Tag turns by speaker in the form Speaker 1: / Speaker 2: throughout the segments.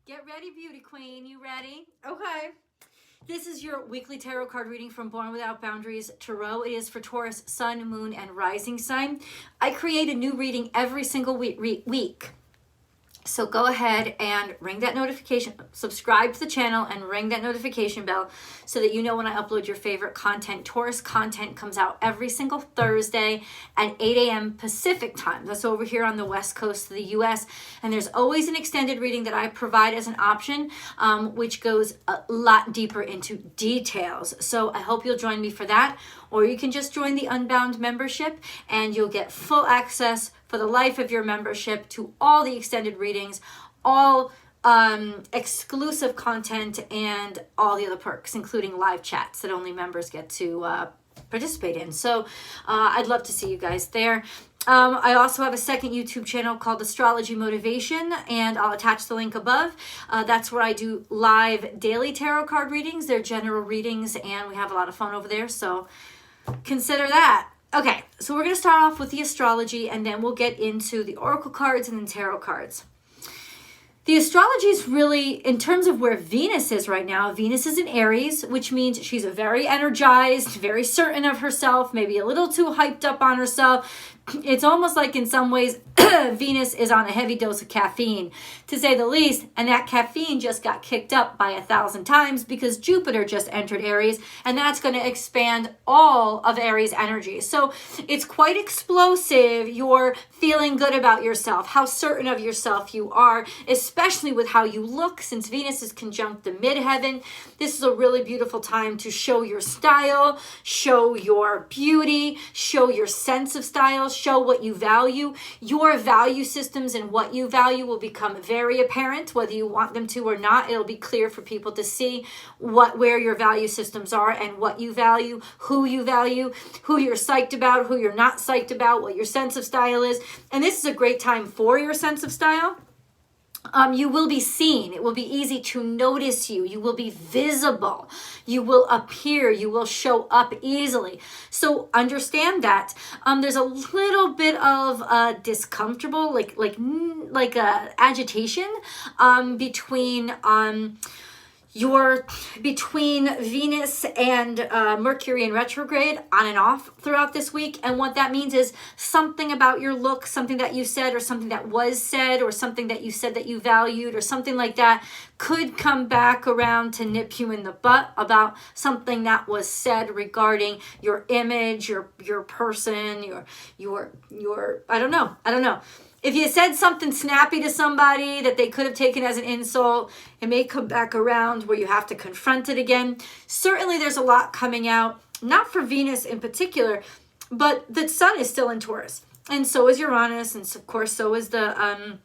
Speaker 1: Get ready, beauty queen. You ready? Okay. This is your weekly tarot card reading from Born Without Boundaries Tarot. It is for Taurus, Sun, Moon, and Rising sign. I create a new reading every single week. So go ahead and ring that notification, subscribe to the channel and ring that notification bell so that you know when I upload your favorite content. Taurus content comes out every single Thursday at 8 a.m. Pacific time. That's over here on the west coast of the US. And there's always an extended reading that I provide as an option, which goes a lot deeper into details. So I hope you'll join me for that. Or you can just join the Unbound membership and you'll get full access for the life of your membership to all the extended readings, all exclusive content, and all the other perks, including live chats that only members get to participate in. So I'd love to see you guys there. I also have a second YouTube channel called Astrology Motivation, and I'll attach the link above. That's where I do live daily tarot card readings. They're general readings, and we have a lot of fun over there, so consider that. Okay, so we're going to start off with the astrology, and then we'll get into the oracle cards and then tarot cards. The astrology is really, in terms of where Venus is right now, Venus is in Aries, which means she's very energized, very certain of herself, maybe a little too hyped up on herself. It's almost like in some ways Venus is on a heavy dose of caffeine, to say the least, and that caffeine just got kicked up by 1,000 times because Jupiter just entered Aries, and that's going to expand all of Aries energy. So it's quite explosive. You're feeling good about yourself, how certain of yourself you are, especially with how you look, since Venus is conjunct the midheaven. This is a really beautiful time to show your style, show your beauty, show your sense of style, show what you value. Your value systems and what you value will become very apparent, whether you want them to or not. It'll be clear for people to see where your value systems are and what you value, who you're psyched about, who you're not psyched about, what your sense of style is. And this is a great time for your sense of style. You will be seen. It will be easy to notice you. You will be visible. You will appear. You will show up easily. So understand that. There's a little bit of discomfortable, like agitation between Venus and Mercury in retrograde on and off throughout this week. And what that means is something about your look, something that you said or something that was said or something that you said that you valued or something like that could come back around to nip you in the butt about something that was said regarding your image, your person, your I don't know. If you said something snappy to somebody that they could have taken as an insult, it may come back around where you have to confront it again. Certainly there's a lot coming out, not for Venus in particular, but the sun is still in Taurus. And so is Uranus, and of course so is the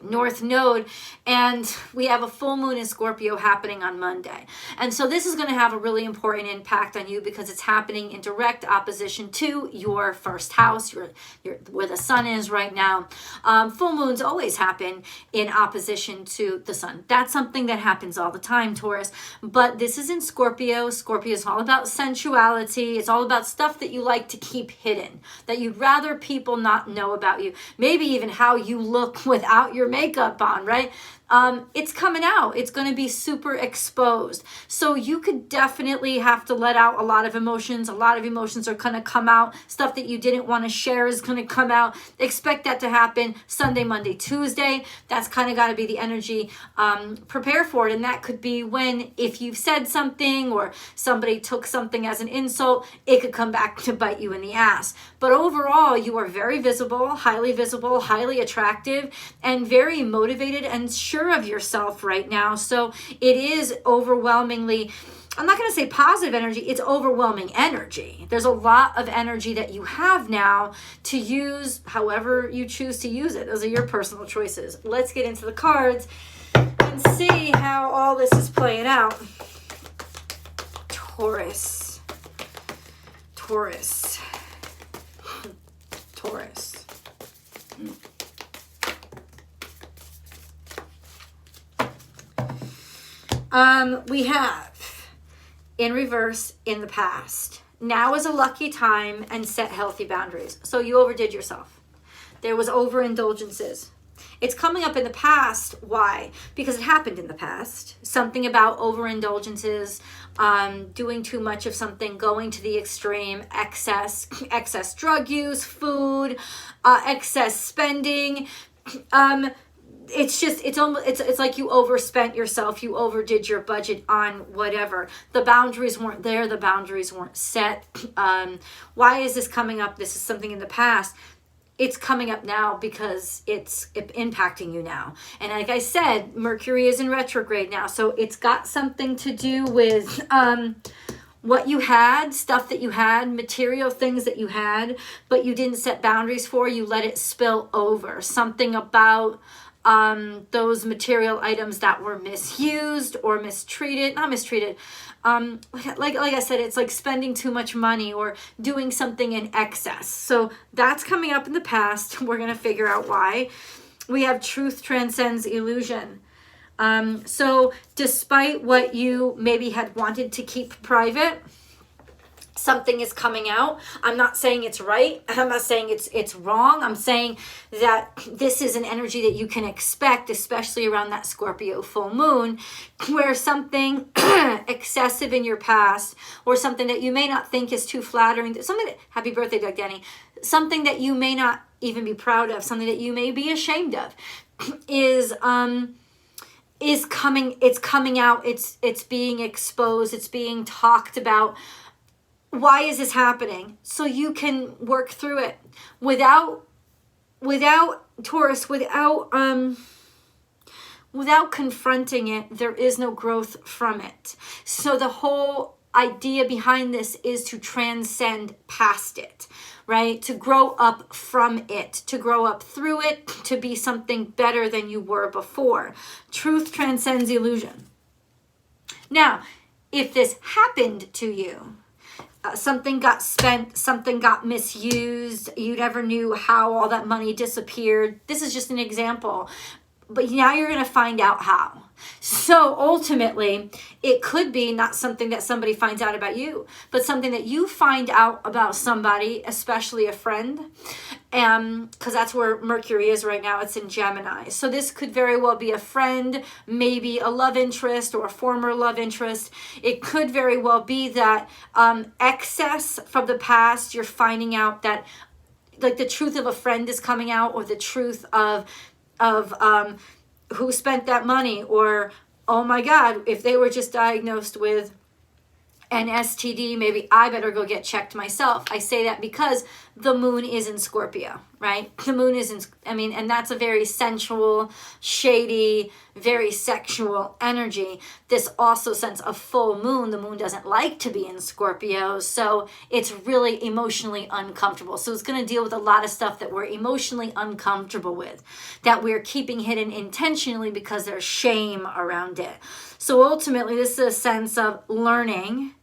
Speaker 1: North Node, and we have a full moon in Scorpio happening on Monday. And so this is going to have a really important impact on you because it's happening in direct opposition to your first house, where the sun is right now. Full moons always happen in opposition to the sun. That's something that happens all the time, Taurus. But this is in Scorpio. Scorpio is all about sensuality. It's all about stuff that you like to keep hidden, that you'd rather people not know about you. Maybe even how you look without your makeup on, right? It's coming out. It's going to be super exposed. So you could definitely have to let out a lot of emotions. A lot of emotions are going to come out. Stuff that you didn't want to share is going to come out. Expect that to happen Sunday, Monday, Tuesday. That's kind of got to be the energy. Prepare for it. And that could be when, if you've said something or somebody took something as an insult, it could come back to bite you in the ass. But overall, you are very visible, highly attractive, and very motivated and sure of yourself right now. So it is overwhelmingly, I'm not going to say positive energy, it's overwhelming energy. There's a lot of energy that you have now to use however you choose to use it. Those are your personal choices. Let's get into the cards and see how all this is playing out. Taurus. We have in reverse in the past. Now is a lucky time and set healthy boundaries. So you overdid yourself. There was overindulgences. It's coming up in the past. Why? Because it happened in the past. Something about overindulgences, doing too much of something, going to the extreme, excess drug use, food, excess spending. It's like you overspent yourself, you overdid your budget on whatever. The boundaries weren't there, the boundaries weren't set. Why is this coming up? This is something in the past. It's coming up now because it's impacting you now. And like I said, Mercury is in retrograde now, so it's got something to do with what you had, stuff that you had, material things that you had, but you didn't set boundaries for. You let it spill over. Something about those material items that were misused or mistreated, not mistreated. Like I said, it's like spending too much money or doing something in excess. So that's coming up in the past. We're going to figure out why. We have truth transcends illusion. So despite what you maybe had wanted to keep private, something is coming out. I'm not saying it's right. I'm not saying it's wrong. I'm saying that this is an energy that you can expect, especially around that Scorpio full moon, where something excessive in your past or something that you may not think is too flattering, something that, happy birthday, Doug Denny, something that you may not even be proud of, something that you may be ashamed of, is coming. It's coming out. It's being exposed. It's being talked about. Why is this happening? So you can work through it without Taurus, without confronting it. There is no growth from it. So the whole idea behind this is to transcend past it, right? To grow up from it, to grow up through it, to be something better than you were before. Truth transcends illusion. Now, if this happened to you, something got spent, something got misused, you never knew how all that money disappeared. This is just an example, but now you're going to find out how. So ultimately, it could be not something that somebody finds out about you, but something that you find out about somebody, especially a friend, because that's where Mercury is right now. It's in Gemini. So this could very well be a friend, maybe a love interest or a former love interest. It could very well be that excess from the past, you're finding out that like the truth of a friend is coming out, or the truth of who spent that money, or oh my God, if they were just diagnosed with an STD, maybe I better go get checked myself. I say that because the moon is in Scorpio, right? The moon is in, and that's a very sensual, shady, very sexual energy. This also sense of full moon. The moon doesn't like to be in Scorpio, so it's really emotionally uncomfortable. So it's going to deal with a lot of stuff that we're emotionally uncomfortable with, that we're keeping hidden intentionally because there's shame around it. So ultimately, this is a sense of learning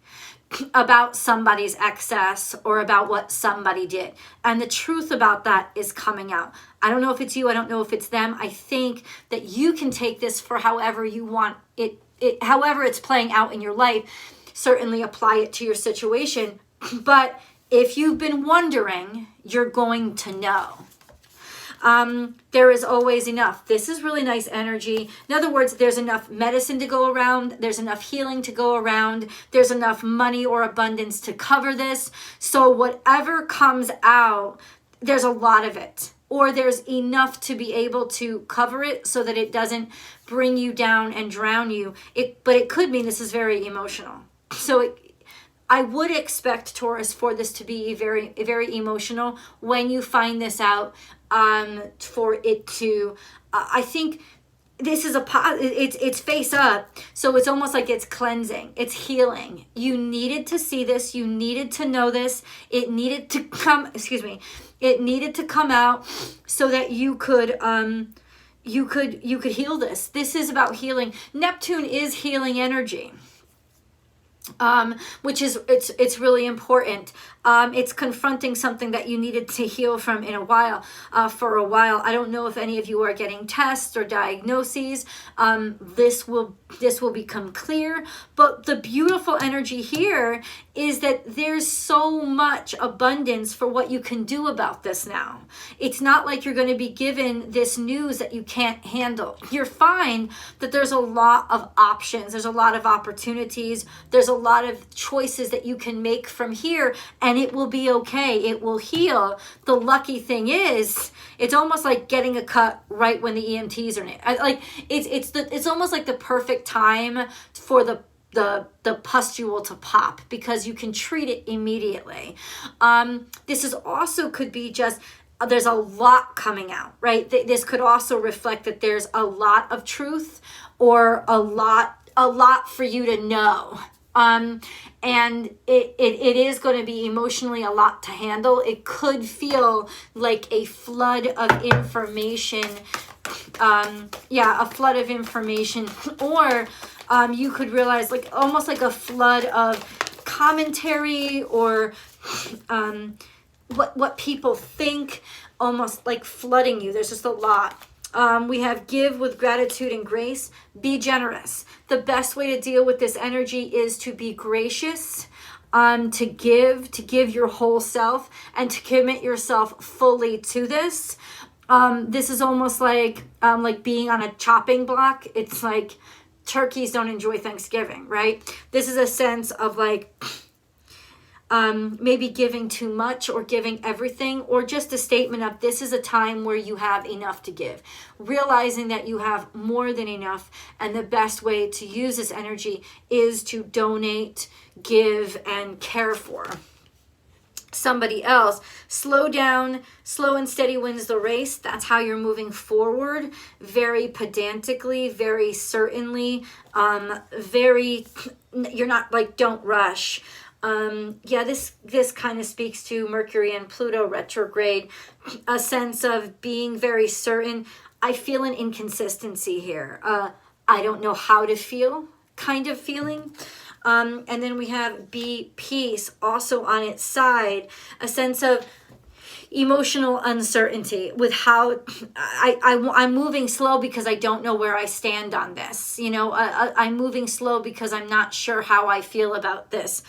Speaker 1: about somebody's excess or about what somebody did. And the truth about that is coming out. I don't know if it's you. I don't know if it's them. I think that you can take this for however you want it however it's playing out in your life. Certainly apply it to your situation. But if you've been wondering, you're going to know. There is always enough. This is really nice energy. In other words, there's enough medicine to go around. There's enough healing to go around. There's enough money or abundance to cover this. So whatever comes out, there's a lot of it. Or there's enough to be able to cover it so that it doesn't bring you down and drown you. But it could mean this is very emotional. So I would expect, Taurus, for this to be very, very emotional when you find this out. For it to, I think this is it's face up. So it's almost like it's cleansing, it's healing. You needed to see this. You needed to know this. It needed to come, it needed to come out so that you could heal this. This is about healing. Neptune is healing energy. Which is, it's really important. It's confronting something that you needed to heal from in a while, for a while. I don't know if any of you are getting tests or diagnoses. This will become clear. But the beautiful energy here is that there's so much abundance for what you can do about this now. It's not like you're going to be given this news that you can't handle. You're fine that there's a lot of options. There's a lot of opportunities. There's a lot of choices that you can make from here, and it will be okay. It will heal. The lucky thing is, it's almost like getting a cut right when the EMTs are in it. Like it's almost like the perfect time for the pustule to pop, because you can treat it immediately. This is also could be just, there's a lot coming out, right? This could also reflect that there's a lot of truth, or a lot for you to know. And it is going to be emotionally a lot to handle. It could feel like a flood of information. A flood of information, or you could realize like almost like a flood of commentary, or what people think, almost like flooding you. There's just a lot. We have give with gratitude and grace. Be generous. The best way to deal with this energy is to be gracious, to give your whole self, and to commit yourself fully to this. This is almost like being on a chopping block. It's like turkeys don't enjoy Thanksgiving, right? This is a sense of like maybe giving too much, or giving everything, or just a statement of this is a time where you have enough to give. Realizing that you have more than enough, and the best way to use this energy is to donate, give, and care for somebody else. Slow down. Slow and steady wins the race. That's how you're moving forward. Very pedantically, very certainly. You're not like, don't rush. This kind of speaks to Mercury and Pluto retrograde, a sense of being very certain. I feel an inconsistency here. I don't know how to feel, kind of feeling. And then we have be peace also on its side, a sense of emotional uncertainty with how I'm moving slow because I don't know where I stand on this. I'm moving slow because I'm not sure how I feel about this.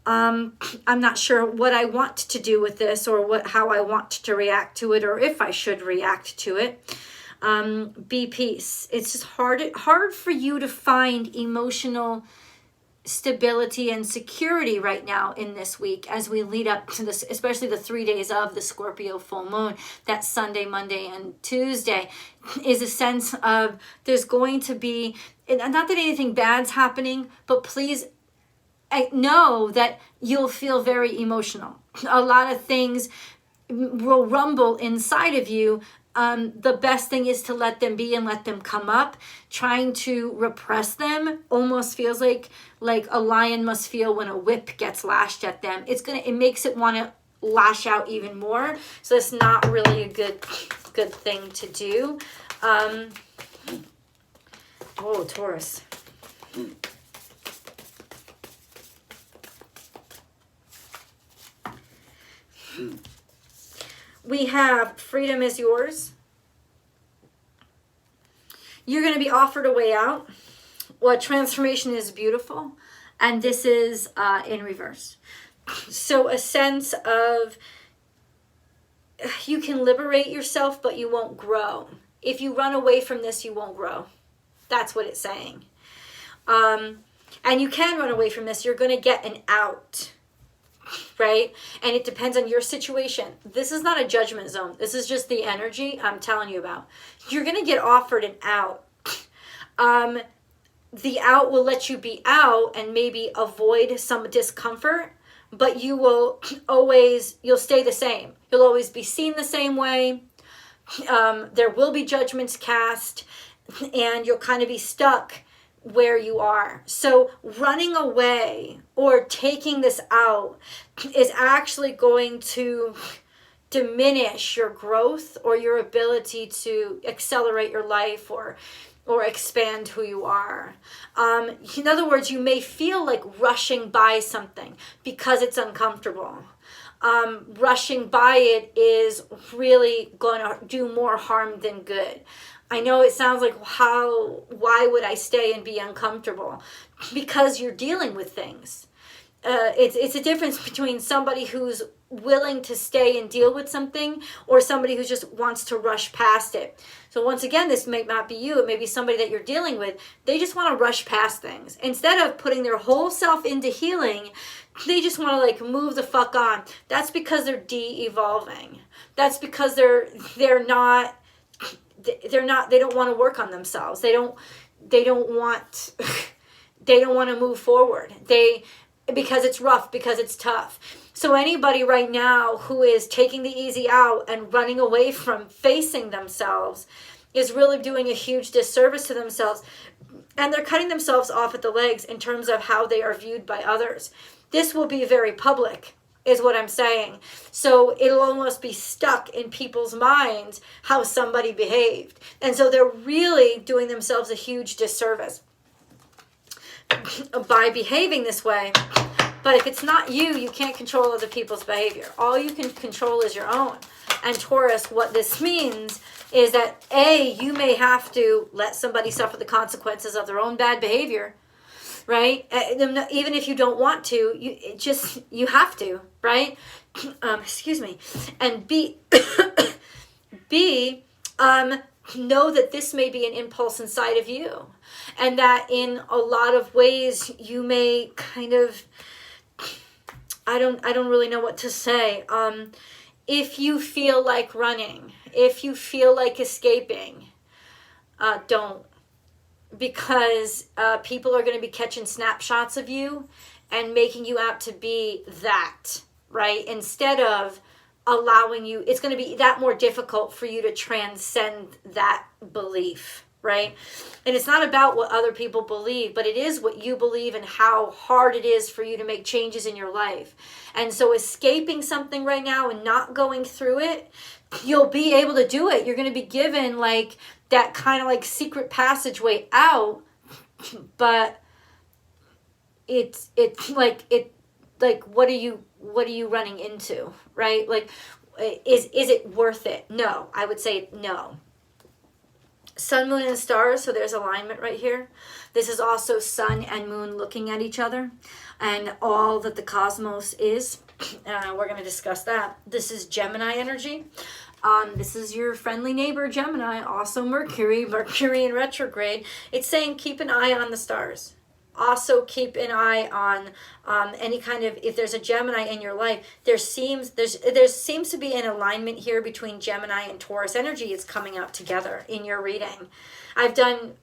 Speaker 1: I'm not sure what I want to do with this, or how I want to react to it, or if I should react to it. Be peace. It's just hard for you to find emotional stability and security right now in this week, as we lead up to this, especially the 3 days of the Scorpio full moon, that Sunday, Monday, and Tuesday, is a sense of there's going to be, not that anything bad's happening, but please know that you'll feel very emotional. A lot of things will rumble inside of you. The best thing is to let them be and let them come up. Trying to repress them almost feels like a lion must feel when a whip gets lashed at them. It makes it want to lash out even more. So it's not really a good thing to do. Whoa, Taurus. We have freedom is yours. You're going to be offered a way out. Well, transformation is beautiful. And this is in reverse. So a sense of you can liberate yourself, but you won't grow. If you run away from this, you won't grow. That's what it's saying. And you can run away from this. You're going to get an out. Right? And it depends on your situation. This is not a judgment zone. This is just the energy I'm telling you about. You're going to get offered an out. The out will let you be out and maybe avoid some discomfort, but you'll stay the same. You'll always be seen the same way. There will be judgments cast, and you'll kind of be stuck where you are. So running away or taking this out is actually going to diminish your growth or your ability to accelerate your life or expand who you are. In other words, you may feel like rushing by something because it's uncomfortable. rushing by it is really going to do more harm than good. I know it sounds like, why would I stay and be uncomfortable? Because you're dealing with things. It's a difference between somebody who's willing to stay and deal with something or somebody who just wants to rush past it. So once again, this may not be you. It may be somebody that you're dealing with. They just want to rush past things. Instead of putting their whole self into healing, they just want to like move the fuck on. That's because they're de-evolving. That's because they don't want to work on themselves. They don't want to move forward. Because it's rough, because it's tough. So anybody right now who is taking the easy out and running away from facing themselves is really doing a huge disservice to themselves. And they're cutting themselves off at the legs in terms of how they are viewed by others. This will be very public, is what I'm saying. So it'll almost be stuck in people's minds how somebody behaved. And so they're really doing themselves a huge disservice by behaving this way. But if it's not you, you can't control other people's behavior. All you can control is your own. And Taurus, what this means is that A, you may have to let somebody suffer the consequences of their own bad behavior, right? Even if you don't want to, you have to, right? Excuse me. And B, know that this may be an impulse inside of you. And that in a lot of ways you may kind of, I don't really know what to say. If you feel like running, if you feel like escaping, don't. Because people are going to be catching snapshots of you and making you out to be that, right? Instead of allowing you, it's going to be that more difficult for you to transcend that belief, right? And it's not about what other people believe, but it is what you believe and how hard it is for you to make changes in your life. And so escaping something right now and not going through it, you'll be able to do it. You're going to be given like that kind of like secret passageway out, but it's like what are you running into, right? Like is it worth it? No, I would say no. Sun, moon, and stars, so there's alignment right here. This is also sun and moon looking at each other and all that the cosmos is. We're going to discuss that. This is Gemini energy. This is your friendly neighbor, Gemini, also Mercury in retrograde. It's saying keep an eye on the stars. Also keep an eye on any kind of, if there's a Gemini in your life, there seems to be an alignment here between Gemini and Taurus energy is coming out together in your reading. I've done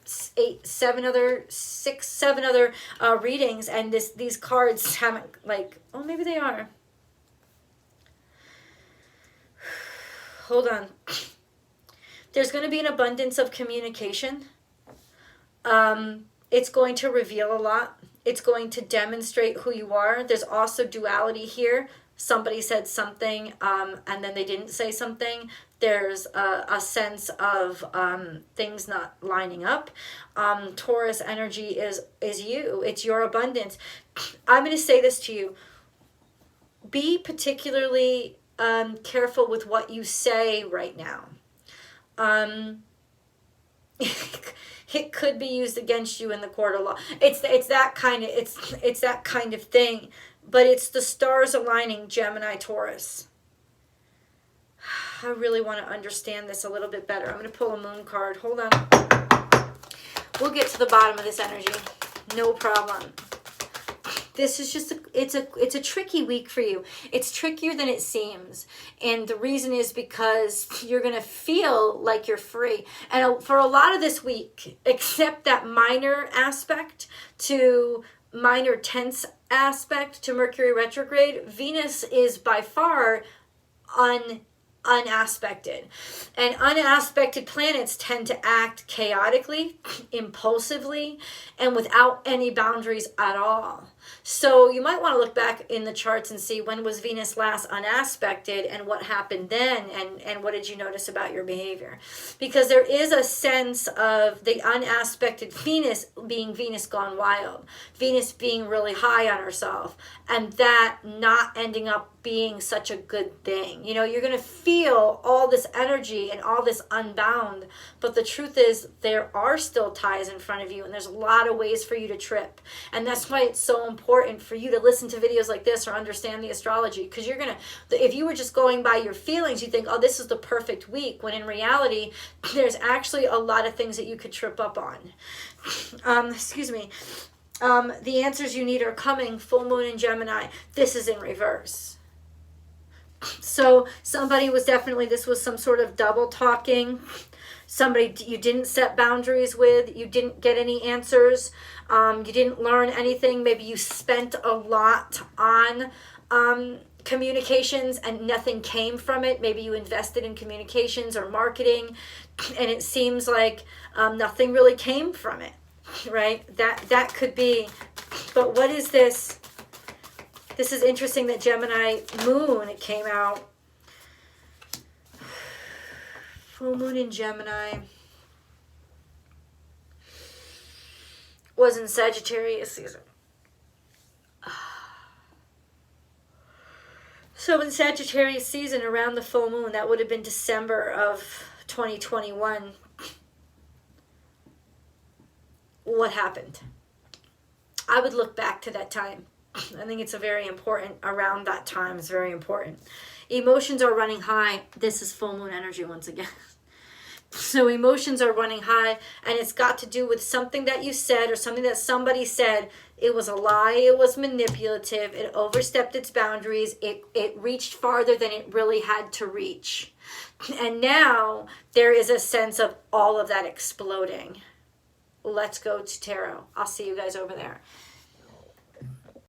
Speaker 1: 7 other readings, and these cards haven't maybe they are. Hold on. There's going to be an abundance of communication. It's going to reveal a lot. It's going to demonstrate who you are. There's also duality here. Somebody said something and then they didn't say something. There's a sense of things not lining up. Taurus energy is you. It's your abundance. I'm going to say this to you. Be particularly careful with what you say right now. It could be used against you in the court of law. It's that kind of thing, but it's the stars aligning Gemini, Taurus. I really want to understand this a little bit better. I'm going to pull a moon card. Hold on. We'll get to the bottom of this energy. No problem. This is just it's a tricky week for you. It's trickier than it seems. And the reason is because you're going to feel like you're free. And for a lot of this week, except that minor tense aspect to Mercury retrograde, Venus is by far unaspected. And unaspected planets tend to act chaotically, impulsively, and without any boundaries at all. So you might want to look back in the charts and see when was Venus last unaspected and what happened then, and what did you notice about your behavior. Because there is a sense of the unaspected Venus being Venus gone wild, Venus being really high on herself, and that not ending up being such a good thing. You know, you're going to feel all this energy and all this unbound, but the truth is there are still ties in front of you, and there's a lot of ways for you to trip. And that's why it's so important for you to listen to videos like this or understand the astrology, because you're going to, if you were just going by your feelings, you think, oh, this is the perfect week, when in reality, there's actually a lot of things that you could trip up on. Excuse me. The answers you need are coming. Full moon in Gemini. This is in reverse. So somebody was definitely, this was some sort of double talking. Somebody you didn't set boundaries with. You didn't get any answers. You didn't learn anything. Maybe you spent a lot on communications and nothing came from it. Maybe you invested in communications or marketing, and it seems like nothing really came from it, right? That could be. But what is this? This is interesting that Gemini moon, it came out. Full moon in Gemini was in Sagittarius season. So in Sagittarius season, around the full moon, that would have been December of 2021. What happened? I would look back to that time. I think it's a very important, around that time, it's very important. Emotions are running high. This is full moon energy once again. So emotions are running high, and it's got to do with something that you said or something that somebody said. It was a lie. It was manipulative. It overstepped its boundaries. It reached farther than it really had to reach. And now there is a sense of all of that exploding. Let's go to tarot. I'll see you guys over there.